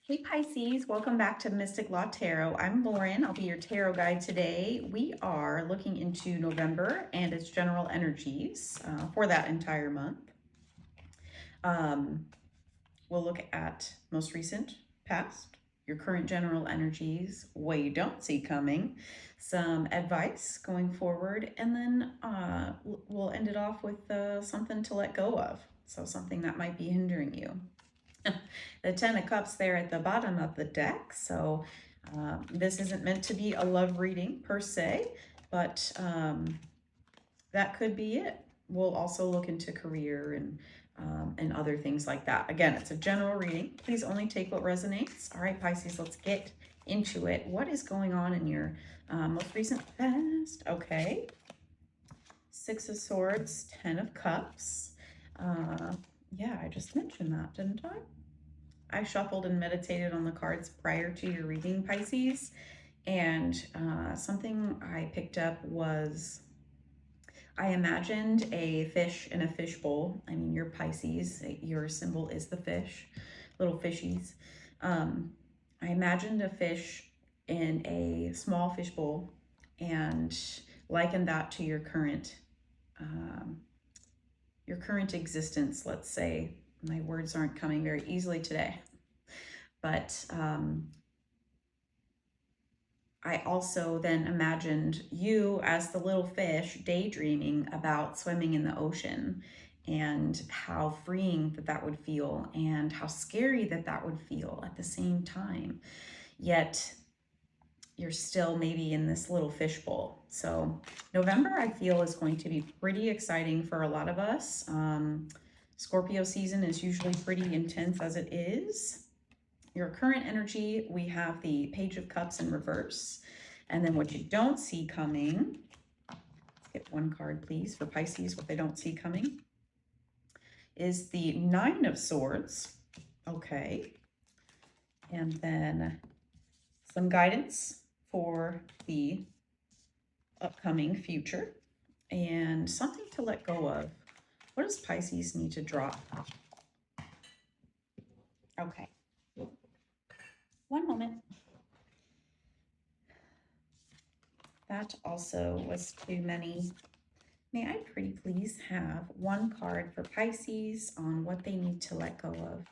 Hey Pisces, welcome back to Mystic Law Tarot. I'm Lauren. I'll be your tarot guide today. We are looking into November and its general energies for that entire month. We'll look at most recent, past, your current general energies, what you don't see coming, some advice going forward, and then we'll end it off with something to let go of. So something that might be hindering you. The Ten of Cups there at the bottom of the deck. So this isn't meant to be a love reading per se, but that could be it. We'll also look into career and other things like that. Again, it's a general reading. Please only take what resonates. All right, Pisces, let's get into it. What is going on in your most recent past? Okay. Six of Swords, Ten of Cups. Yeah, I just mentioned that, didn't I? I shuffled and meditated on the cards prior to your reading, Pisces, and something I picked up was I imagined a fish in a fishbowl. I mean, you're Pisces, your symbol is the fish, little fishies. I imagined a fish in a small fishbowl and likened that to your current existence, let's say. My words aren't coming very easily today. But I also then imagined you as the little fish daydreaming about swimming in the ocean and how freeing that would feel and how scary that would feel at the same time. Yet you're still maybe in this little fishbowl. So November, I feel, is going to be pretty exciting for a lot of us. Scorpio season is usually pretty intense as it is. Your current energy, we have the Page of Cups in reverse. And then what you don't see coming, let's get one card, please, for Pisces, what they don't see coming, is the Nine of Swords. Okay. And then some guidance for the upcoming future and something to let go of. What does Pisces need to drop? Okay. One moment. That also was too many. May I pretty please have one card for Pisces on what they need to let go of?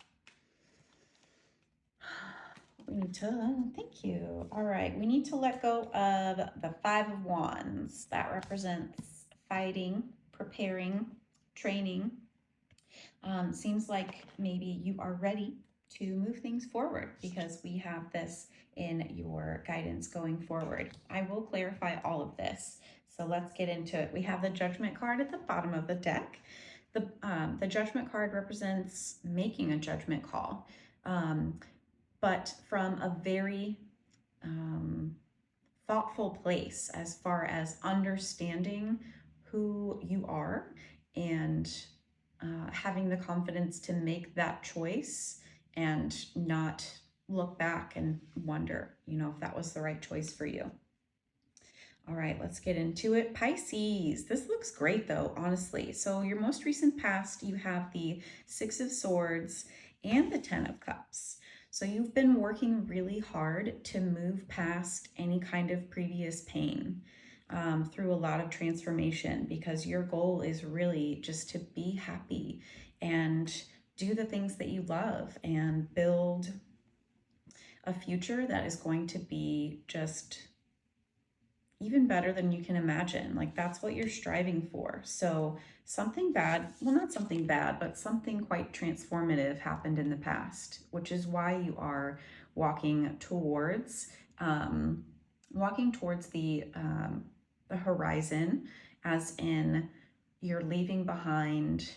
We need to, thank you. All right, we need to let go of the Five of Wands. That represents fighting, preparing, training. Seems like maybe you are ready to move things forward because we have this in your guidance going forward. I will clarify all of this. So let's get into it. We have the Judgment card at the bottom of the deck. The Judgment card represents making a judgment call, but from a very thoughtful place as far as understanding who you are and having the confidence to make that choice and not look back and wonder, if that was the right choice for you. All right, let's get into it. Pisces, this looks great though, honestly. So your most recent past, you have the Six of Swords and the Ten of Cups. So you've been working really hard to move past any kind of previous pain through a lot of transformation because your goal is really just to be happy and do the things that you love and build a future that is going to be just even better than you can imagine. Like that's what you're striving for. So something bad, well, not something bad, but something quite transformative happened in the past, which is why you are walking towards the horizon, as in you're leaving behind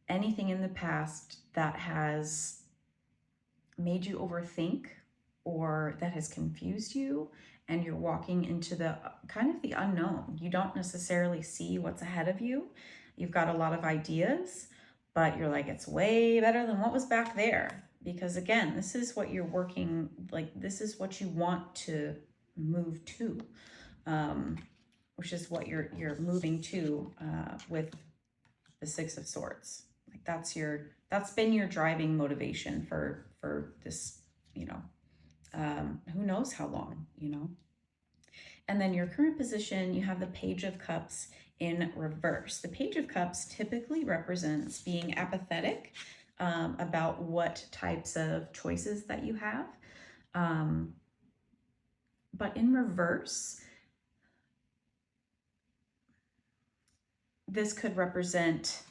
anything in the past that has made you overthink or that has confused you, and you're walking into the kind of the unknown. You don't necessarily see what's ahead of you. You've got a lot of ideas, but you're like, it's way better than what was back there. Because again, this is what you're working, like this is what you want to move to, which is what you're moving to with the Six of Swords. Like that's been your driving motivation for this you know, who knows how long, you know. And then your current position, you have the Page of Cups in reverse. The Page of Cups typically represents being apathetic about what types of choices that you have. But in reverse, this could represent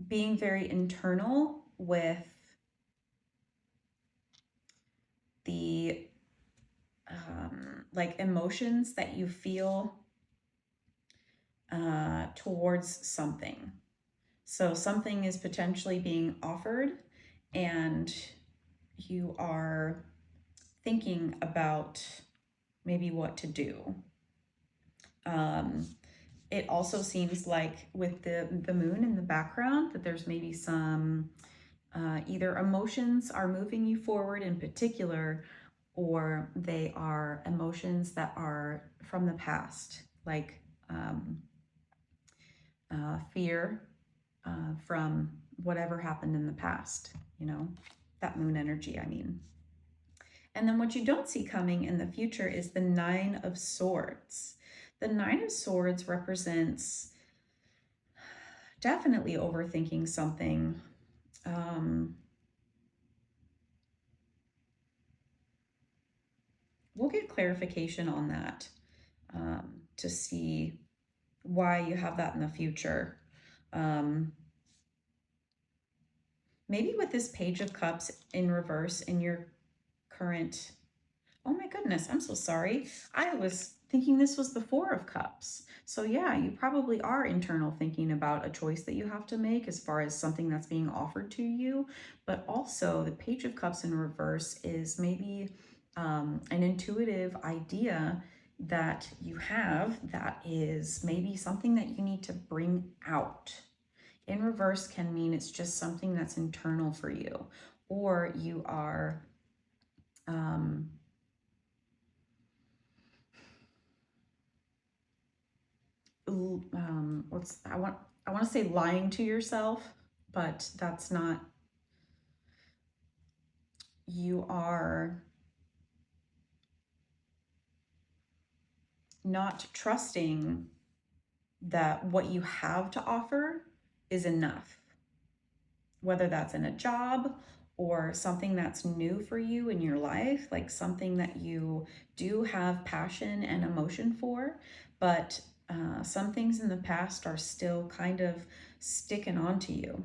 being very internal with the like emotions that you feel towards something. So something is potentially being offered and you are thinking about maybe what to do. It also seems like with the moon in the background that there's maybe some either emotions are moving you forward in particular, or they are emotions that are from the past, like fear from whatever happened in the past, you know, that moon energy, I mean. And then what you don't see coming in the future is the Nine of Swords. The Nine of Swords represents definitely overthinking something. We'll get clarification on that to see why you have that in the future. Maybe with this Page of Cups in reverse in your current, oh my goodness, I'm so sorry. I was thinking this was the Four of Cups. So yeah, you probably are internal thinking about a choice that you have to make as far as something that's being offered to you. But also the Page of Cups in reverse is maybe an intuitive idea that you have that is maybe something that you need to bring out. In reverse can mean it's just something that's internal for you, or you are I want to say lying to yourself, but that's not. You are not trusting that what you have to offer is enough, whether that's in a job or something that's new for you in your life, like something that you do have passion and emotion for, but some things in the past are still kind of sticking onto you.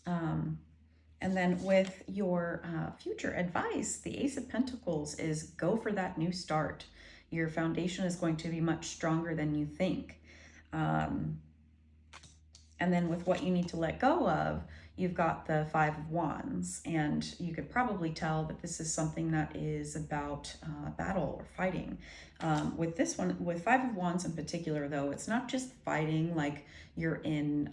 And then with your future advice, the Ace of Pentacles is go for that new start. Your foundation is going to be much stronger than you think. And then with what you need to let go of, you've got the Five of Wands, and you could probably tell that this is something that is about battle or fighting. With this one, with Five of Wands in particular, though, it's not just fighting like you're in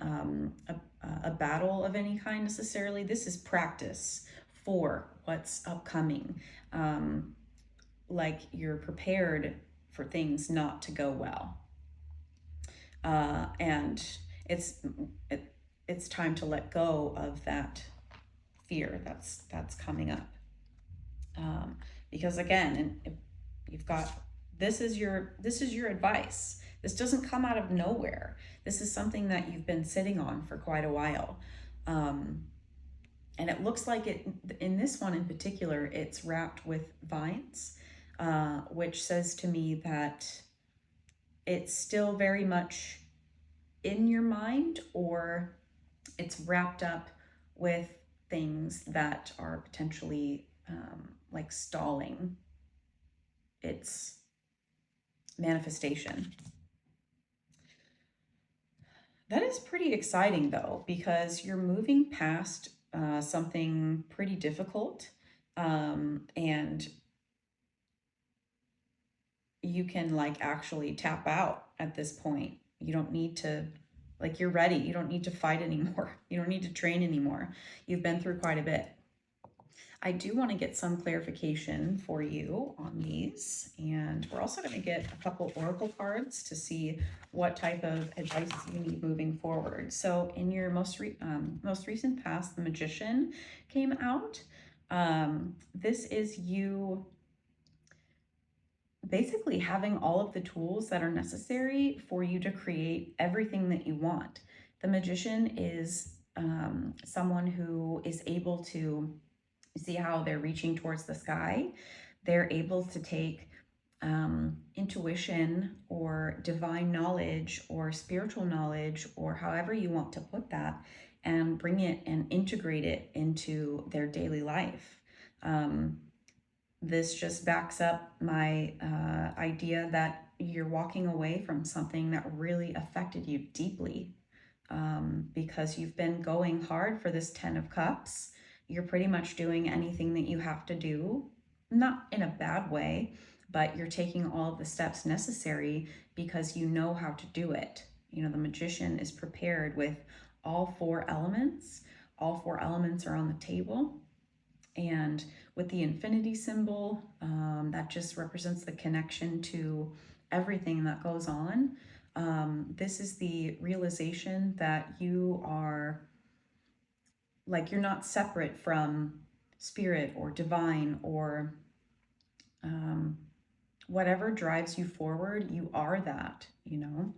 a battle of any kind necessarily. This is practice for what's upcoming. Like you're prepared for things not to go well. And it's time to let go of that fear that's coming up. Because again, and you've got, this is your advice. This doesn't come out of nowhere. This is something that you've been sitting on for quite a while. And it looks like it, in this one in particular, it's wrapped with vines, which says to me that it's still very much in your mind, or it's wrapped up with things that are potentially like stalling its manifestation. That is pretty exciting though, because you're moving past something pretty difficult, and you can like actually tap out at this point. You don't need to, like, you're ready. You don't need to fight anymore. You don't need to train anymore. You've been through quite a bit. I do want to get some clarification for you on these, and we're also going to get a couple oracle cards to see what type of advice you need moving forward. So in your most recent past, the Magician came out. This is you basically having all of the tools that are necessary for you to create everything that you want. The magician is someone who is able to see how they're reaching towards the sky. They're able to take intuition or divine knowledge or spiritual knowledge, or however you want to put that, and bring it and integrate it into their daily life. This just backs up my idea that you're walking away from something that really affected you deeply, because you've been going hard for this 10 of Cups. You're pretty much doing anything that you have to do, not in a bad way, but you're taking all of the steps necessary because you know how to do it. You know, the magician is prepared with all 4 elements. All 4 elements are on the table. And with the infinity symbol, that just represents the connection to everything that goes on. This is the realization that you are, like, you're not separate from spirit or divine or whatever drives you forward. You are that, you know.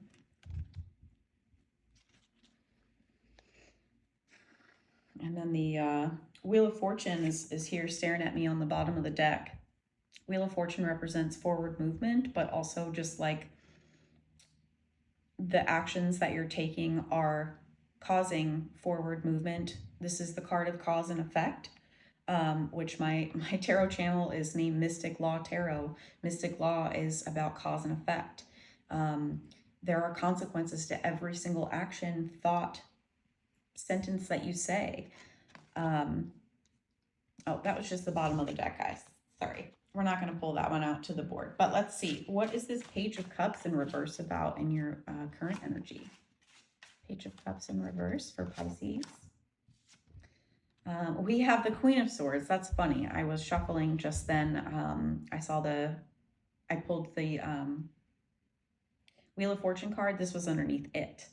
And then the Wheel of Fortune is here staring at me on the bottom of the deck. Wheel of Fortune represents forward movement, but also just like the actions that you're taking are causing forward movement. This is the card of cause and effect, which my tarot channel is named Mystic Law Tarot. Mystic Law is about cause and effect. There are consequences to every single action, thought, sentence that you say. Oh, that was just the bottom of the deck, guys. Sorry. We're not going to pull that one out to the board. But let's see. What is this Page of Cups in reverse about in your current energy? Page of Cups in reverse for Pisces. We have the Queen of Swords. That's funny. I was shuffling just then. I pulled the Wheel of Fortune card. This was underneath it.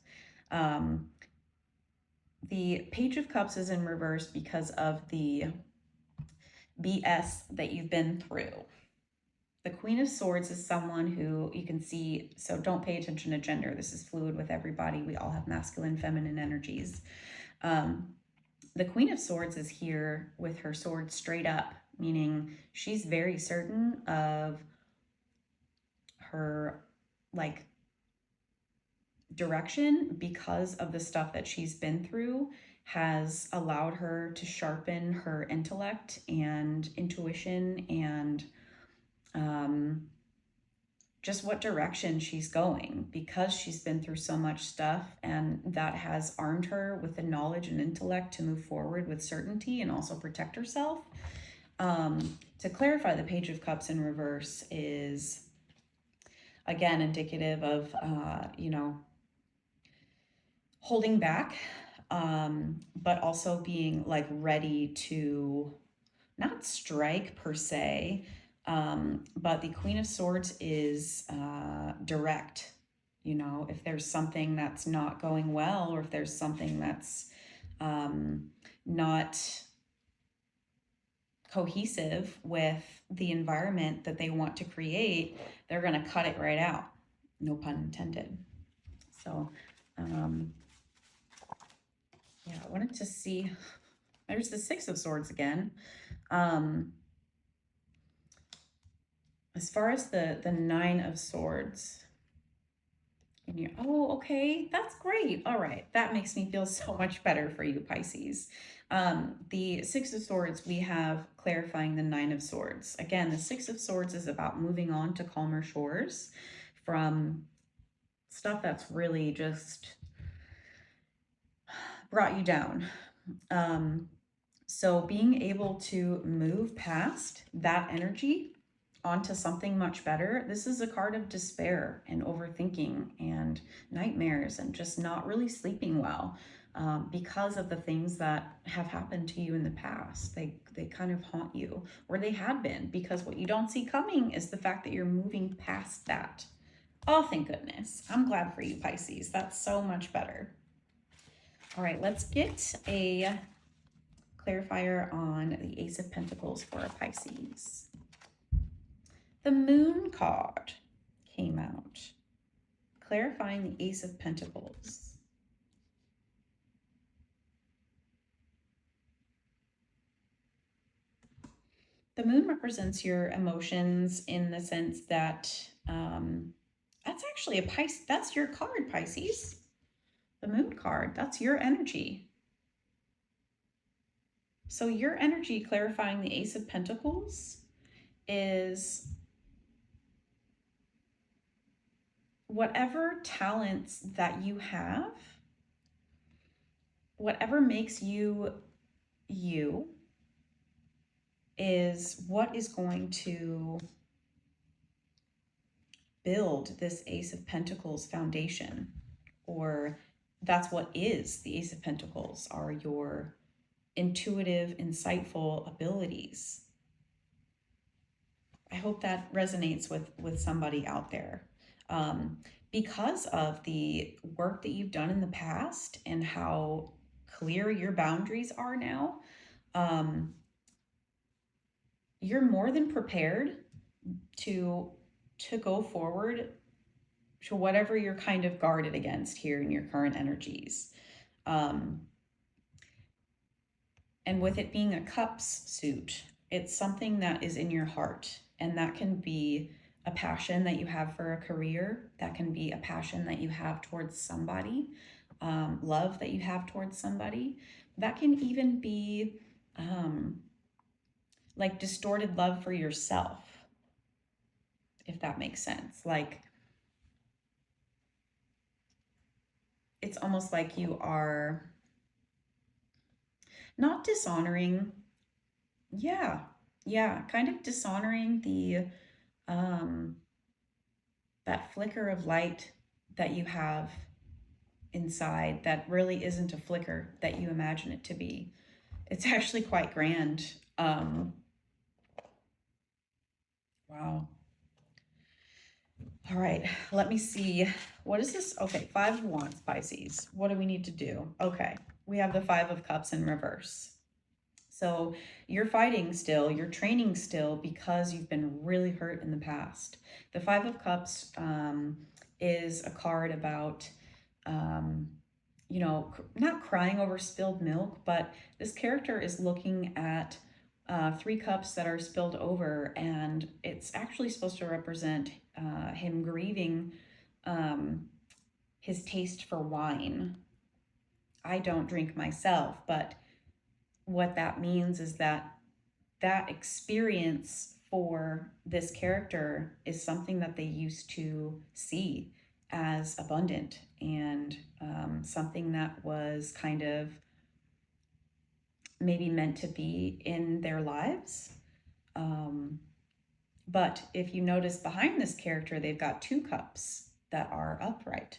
The Page of Cups is in reverse because of the BS that you've been through. The Queen of Swords is someone who you can see, so don't pay attention to gender. This is fluid with everybody. We all have masculine, feminine energies. The Queen of Swords is here with her sword straight up, meaning she's very certain of her, like, direction, because of the stuff that she's been through has allowed her to sharpen her intellect and intuition and just what direction she's going, because she's been through so much stuff, and that has armed her with the knowledge and intellect to move forward with certainty and also protect herself. To clarify, the Page of Cups in reverse is again indicative of you know, holding back, but also being like ready to not strike per se, but the Queen of Swords is direct. You know, if there's something that's not going well, or if there's something that's not cohesive with the environment that they want to create, they're going to cut it right out. No pun intended. So, yeah, I wanted to see, there's the Six of Swords again. As far as the Nine of Swords, and you, oh, okay, that's great. All right, that makes me feel so much better for you, Pisces. The Six of Swords, we have clarifying the Nine of Swords. Again, the Six of Swords is about moving on to calmer shores from stuff that's really just brought you down. So being able to move past that energy onto something much better. This is a card of despair and overthinking and nightmares and just not really sleeping well, because of the things that have happened to you in the past. They kind of haunt you, or they had been, because what you don't see coming is the fact that you're moving past that. Oh, thank goodness. I'm glad for you, Pisces. That's so much better. All right, let's get a clarifier on the Ace of Pentacles for a Pisces. The Moon card came out, clarifying the Ace of Pentacles. The moon represents your emotions in the sense that that's actually a Pisces. That's your card, Pisces. The moon card, that's your energy. So your energy clarifying the Ace of Pentacles is whatever talents that you have, whatever makes you you, is what is going to build this Ace of Pentacles foundation, or that's what is the Ace of Pentacles, are your intuitive, insightful abilities. I hope that resonates with somebody out there. Because of the work that you've done in the past and how clear your boundaries are now, you're more than prepared to go forward to whatever you're kind of guarded against here in your current energies. And with it being a cups suit, it's something that is in your heart, and that can be a passion that you have for a career. That can be a passion that you have towards somebody, love that you have towards somebody. That can even be like distorted love for yourself, if that makes sense. Like, it's almost like you are not dishonoring. Yeah, kind of dishonoring the that flicker of light that you have inside that really isn't a flicker that you imagine it to be. It's actually quite grand. Wow. All right, let me see. What is this? Okay, 5 of Wands, Pisces. What do we need to do? Okay, we have the 5 of Cups in reverse. So you're fighting still, you're training still because you've been really hurt in the past. The 5 of Cups is a card about, you know, not crying over spilled milk, but this character is looking at 3 cups that are spilled over, and it's actually supposed to represent him grieving his taste for wine. I don't drink myself, but what that means is that that experience for this character is something that they used to see as abundant and something that was kind of maybe meant to be in their lives. But if you notice behind this character, they've got 2 cups that are upright,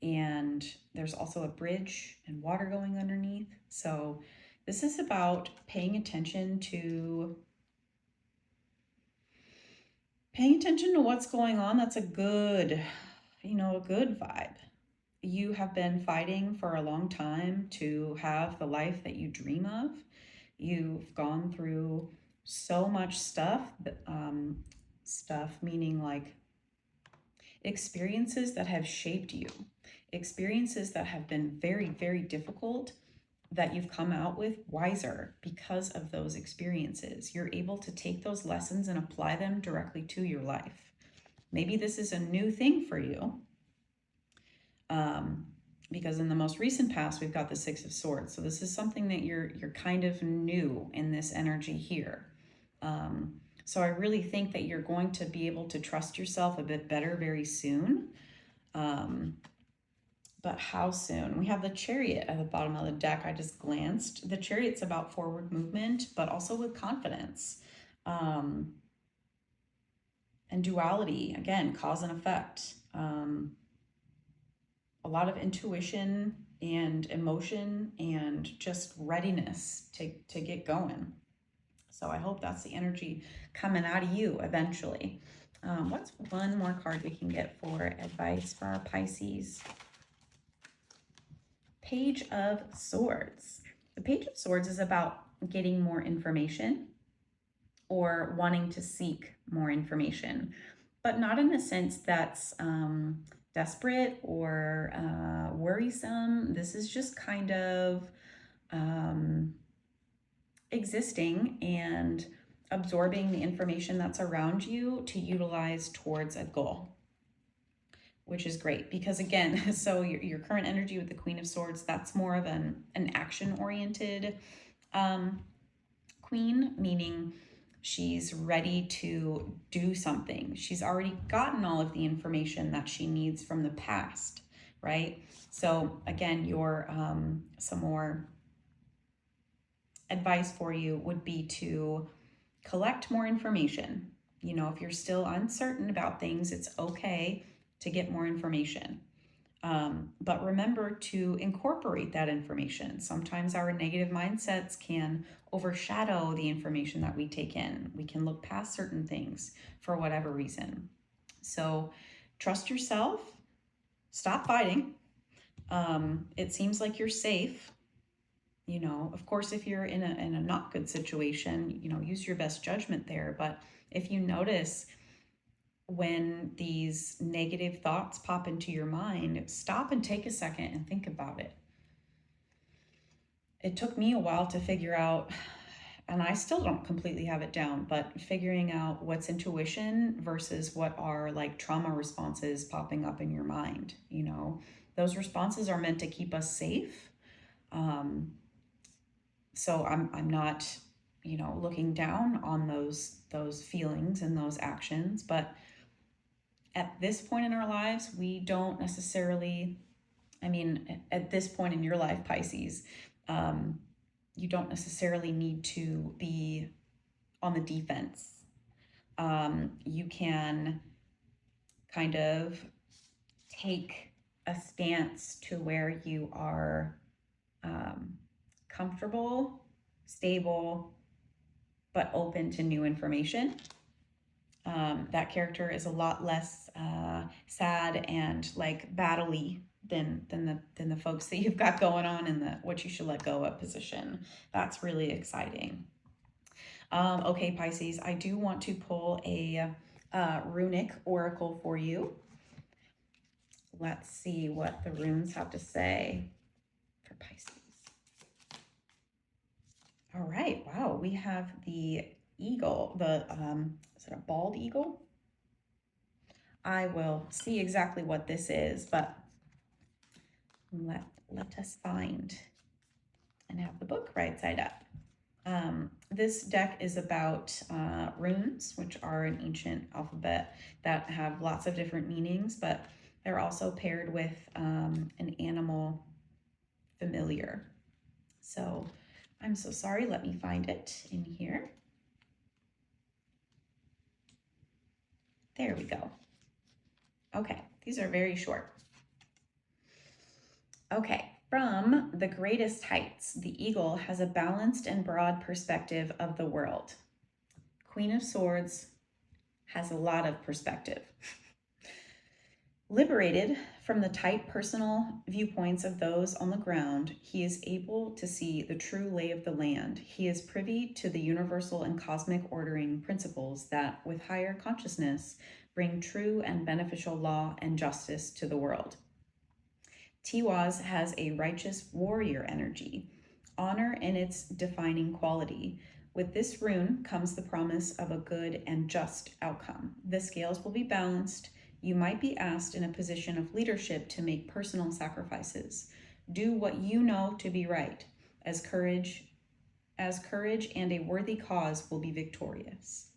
and there's also a bridge and water going underneath. So this is about paying attention to what's going on. That's a good, a good vibe. You have been fighting for a long time to have the life that you dream of. You've gone through so much stuff, meaning like experiences that have shaped you, experiences that have been very, very difficult, that you've come out with wiser because of those experiences. You're able to take those lessons and apply them directly to your life. Maybe this is a new thing for you, because in the most recent past, we've got the 6 of Swords. So this is something that you're kind of new in this energy here. So I really think that you're going to be able to trust yourself a bit better very soon. But how soon? We have the Chariot at the bottom of the deck. I just glanced. The Chariot's about forward movement, but also with confidence. And duality, again, cause and effect. A lot of intuition and emotion and just readiness to get going. So I hope that's the energy coming out of you eventually. What's one more card we can get for advice for our Pisces? Page of Swords. The Page of Swords is about getting more information or wanting to seek more information, but not in a sense that's desperate or worrisome. This is just kind of existing and absorbing the information that's around you to utilize towards a goal, which is great because again, so your current energy with the Queen of Swords, that's more of an action-oriented queen, meaning she's ready to do something. She's already gotten all of the information that she needs from the past, right? So again, some more advice for you would be to collect more information. You know, if you're still uncertain about things, it's okay to get more information. But remember to incorporate that information. Sometimes our negative mindsets can overshadow the information that we take in. We can look past certain things for whatever reason. So trust yourself, stop fighting. It seems like you're safe. You know, of course, if you're in a not good situation, you know, use your best judgment there. But if you notice when these negative thoughts pop into your mind, stop and take a second and think about it. It took me a while to figure out, and I still don't completely have it down, but figuring out what's intuition versus what are like trauma responses popping up in your mind. You know, those responses are meant to keep us safe. So I'm not, you know, looking down on those feelings and those actions, but at this point in our lives, we don't necessarily, I mean, at this point in your life, Pisces, you don't necessarily need to be on the defense. You can kind of take a stance to where you are comfortable, stable, but open to new information. That character is a lot less sad and like battle-y than the folks that you've got going on in the what you should let go of position. That's really exciting. Okay, Pisces, I do want to pull a runic oracle for you. Let's see what the runes have to say for Pisces. All right, wow, we have the eagle, is it a bald eagle? I will see exactly what this is, but let us find and have the book right side up. This deck is about runes, which are an ancient alphabet that have lots of different meanings, but they're also paired with an animal familiar. So I'm so sorry, let me find it in here. There we go. Okay, these are very short. Okay, from the greatest heights, the eagle has a balanced and broad perspective of the world. Queen of Swords has a lot of perspective. Liberated from the tight personal viewpoints of those on the ground, he is able to see the true lay of the land. He is privy to the universal and cosmic ordering principles that, with higher consciousness, bring true and beneficial law and justice to the world. Tiwaz has a righteous warrior energy, honor in its defining quality. With this rune comes the promise of a good and just outcome. The scales will be balanced. You might be asked in a position of leadership to make personal sacrifices. Do what you know to be right, as courage and a worthy cause will be victorious.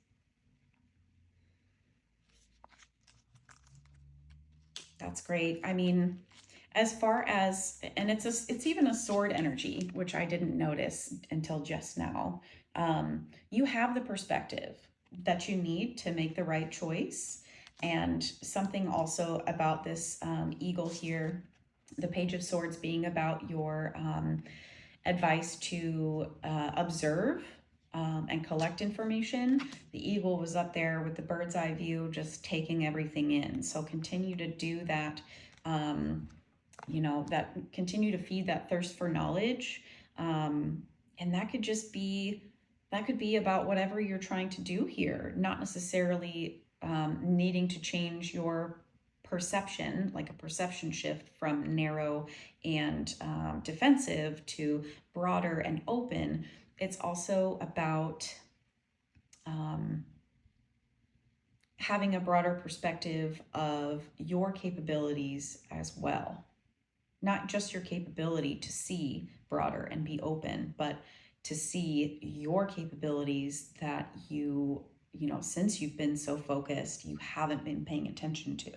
That's great. I mean, as far as, and it's even a sword energy, which I didn't notice until just now. You have the perspective that you need to make the right choice. And something also about this eagle here, the Page of Swords being about your advice to observe and collect information. The eagle was up there with the bird's eye view, just taking everything in. So continue to do that, you know, that continue to feed that thirst for knowledge. And And that could just be, that could be about whatever you're trying to do here, not necessarily needing to change your perception, like a perception shift from narrow and defensive to broader and open. It's also about having a broader perspective of your capabilities as well. Not just your capability to see broader and be open, but to see your capabilities that you know, since you've been so focused, you haven't been paying attention to.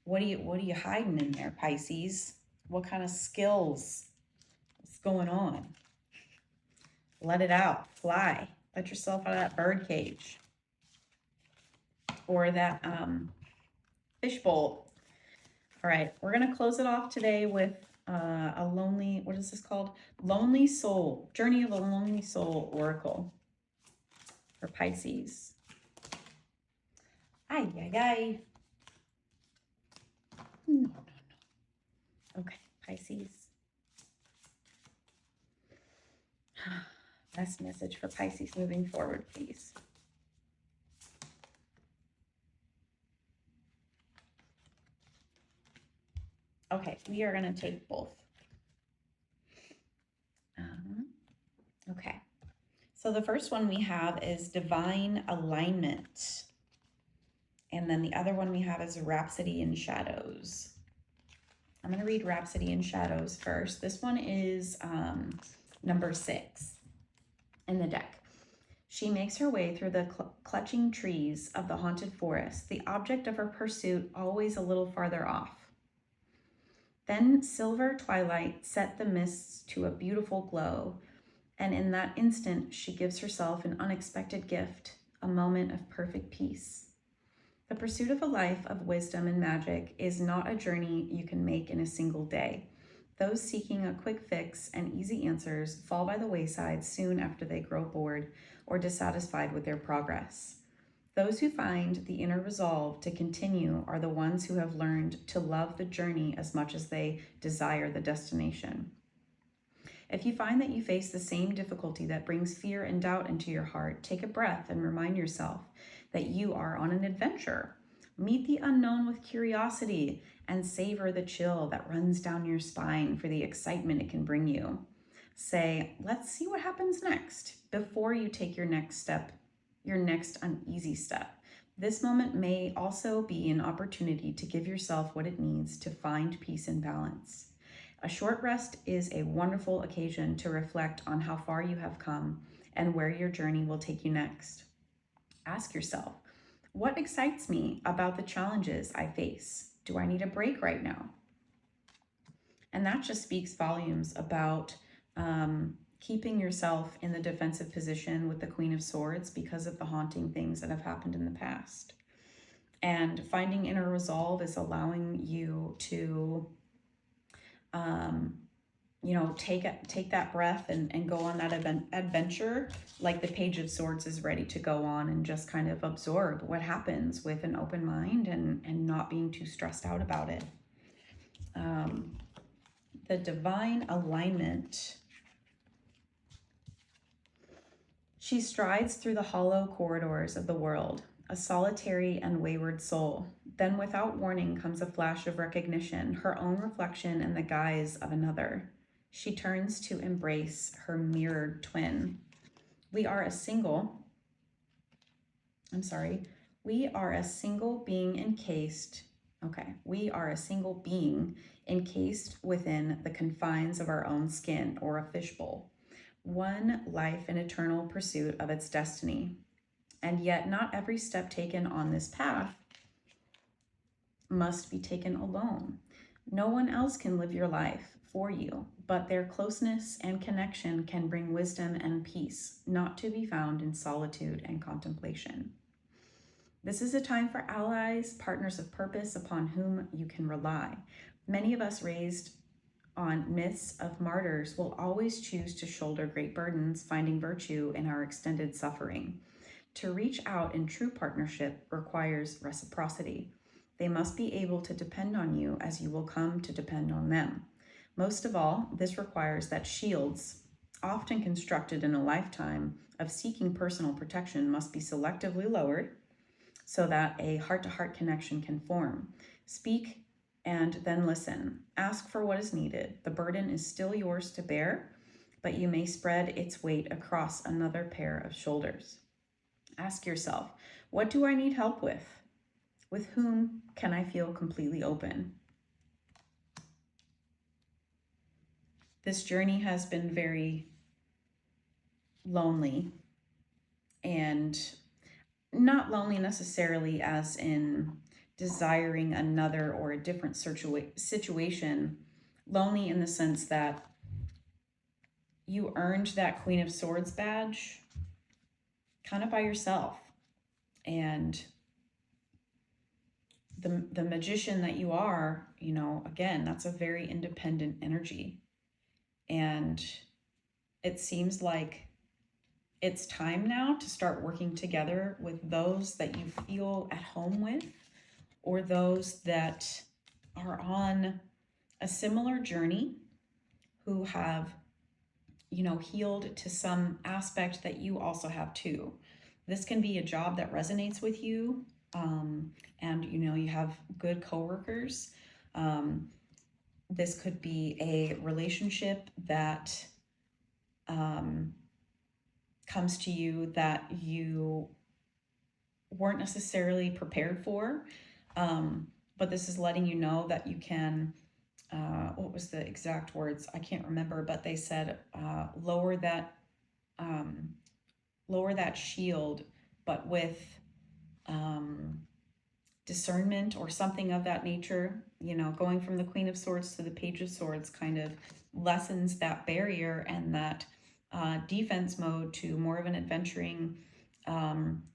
What are you hiding in there, Pisces? What kind of skills? What's going on? Let it out. Fly. Let yourself out of that bird cage. Or that fishbowl. All right, we're going to close it off today with a lonely, what is this called? Lonely Soul. Journey of a Lonely Soul Oracle for Pisces. Ay, ay, ay. No. Okay, Pisces. Best message for Pisces moving forward, please. Okay, we are going to take both. Okay, so the first one we have is Divine Alignment. And then the other one we have is Rhapsody in Shadows. I'm going to read Rhapsody in Shadows first. This one is number 6 in the deck. She makes her way through the clutching trees of the haunted forest, the object of her pursuit always a little farther off. Then silver twilight set the mists to a beautiful glow, and in that instant she gives herself an unexpected gift, a moment of perfect peace. The pursuit of a life of wisdom and magic is not a journey you can make in a single day. Those seeking a quick fix and easy answers fall by the wayside soon after they grow bored or dissatisfied with their progress. Those who find the inner resolve to continue are the ones who have learned to love the journey as much as they desire the destination. If you find that you face the same difficulty that brings fear and doubt into your heart, take a breath and remind yourself that you are on an adventure. Meet the unknown with curiosity and savor the chill that runs down your spine for the excitement it can bring you. Say, let's see what happens next before you take your next step, your next uneasy step. This moment may also be an opportunity to give yourself what it needs to find peace and balance. A short rest is a wonderful occasion to reflect on how far you have come and where your journey will take you next. Ask yourself, what excites me about the challenges I face? Do I need a break right now? And that just speaks volumes about keeping yourself in the defensive position with the Queen of Swords because of the haunting things that have happened in the past. And finding inner resolve is allowing you to, take that breath and go on that adventure like the Page of Swords is ready to go on and just kind of absorb what happens with an open mind and not being too stressed out about it. The Divine Alignment. She strides through the hollow corridors of the world, a solitary and wayward soul. Then without warning comes a flash of recognition, her own reflection in the guise of another. She turns to embrace her mirrored twin. We are a single being encased within the confines of our own skin, or a fishbowl. One life in eternal pursuit of its destiny. And yet not every step taken on this path must be taken alone. No one else can live your life for you, but their closeness and connection can bring wisdom and peace, not to be found in solitude and contemplation. This is a time for allies, partners of purpose upon whom you can rely. Many of us raised on myths of martyrs will always choose to shoulder great burdens, finding virtue in our extended suffering. To reach out in true partnership requires reciprocity. They must be able to depend on you as you will come to depend on them. Most of all, this requires that shields, often constructed in a lifetime of seeking personal protection, must be selectively lowered so that a heart-to-heart connection can form. Speak and then listen. Ask for what is needed. The burden is still yours to bear, but you may spread its weight across another pair of shoulders. Ask yourself, what do I need help with? With whom can I feel completely open? This journey has been very lonely, and not lonely necessarily as in desiring another or a different situation. Lonely in the sense that you earned that Queen of Swords badge kind of by yourself. And the magician that you are, you know, again, that's a very independent energy. And it seems like it's time now to start working together with those that you feel at home with, or those that are on a similar journey, who have, you know, healed to some aspect that you also have too. This can be a job that resonates with you, and you know, you have good coworkers. This could be a relationship that comes to you that you weren't necessarily prepared for, but this is letting you know that you can, what was the exact words? I can't remember, but they said lower that shield, but with discernment or something of that nature. You know, going from the Queen of Swords to the Page of Swords kind of lessens that barrier and that defense mode to more of an adventuring,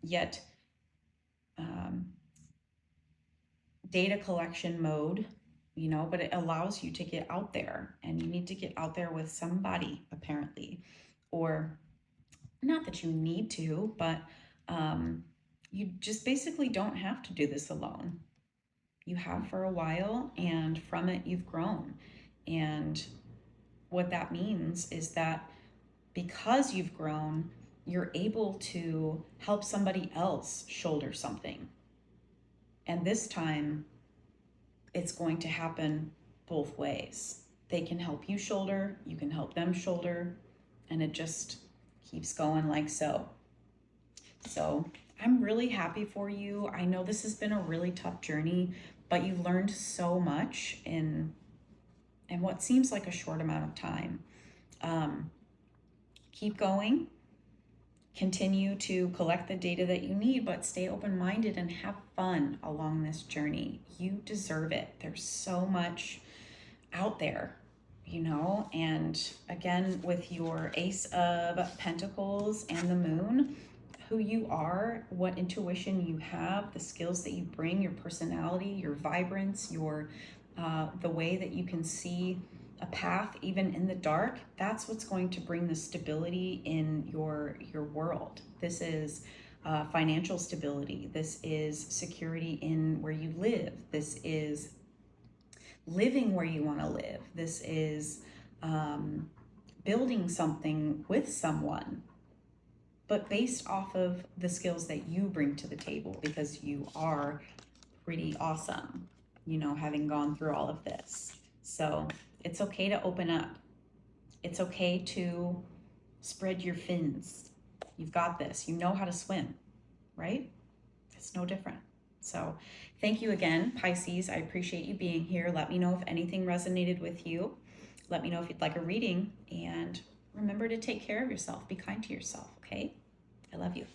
yet data collection mode, you know, but it allows you to get out there, and you need to get out there with somebody, apparently. Or not that you need to, but you just basically don't have to do this alone. You have for a while, and from it you've grown. And what that means is that because you've grown, you're able to help somebody else shoulder something. And this time, it's going to happen both ways. They can help you shoulder, you can help them shoulder, and it just keeps going like so. So I'm really happy for you. I know this has been a really tough journey, but you learned so much in what seems like a short amount of time. Keep going. Continue to collect the data that you need, but stay open-minded and have fun along this journey. You deserve it. There's so much out there, you know, and again, with your Ace of Pentacles and the Moon, who you are, what intuition you have, the skills that you bring, your personality, your vibrance, your the way that you can see a path even in the dark, that's what's going to bring the stability in your world. This is financial stability. This is security in where you live. This is living where you want to live. This is building something with someone, but based off of the skills that you bring to the table, because you are pretty awesome, you know, having gone through all of this. So it's okay to open up. It's okay to spread your fins. You've got this. You know how to swim, right? It's no different. So thank you again, Pisces. I appreciate you being here. Let me know if anything resonated with you. Let me know if you'd like a reading. And remember to take care of yourself. Be kind to yourself, okay? I love you.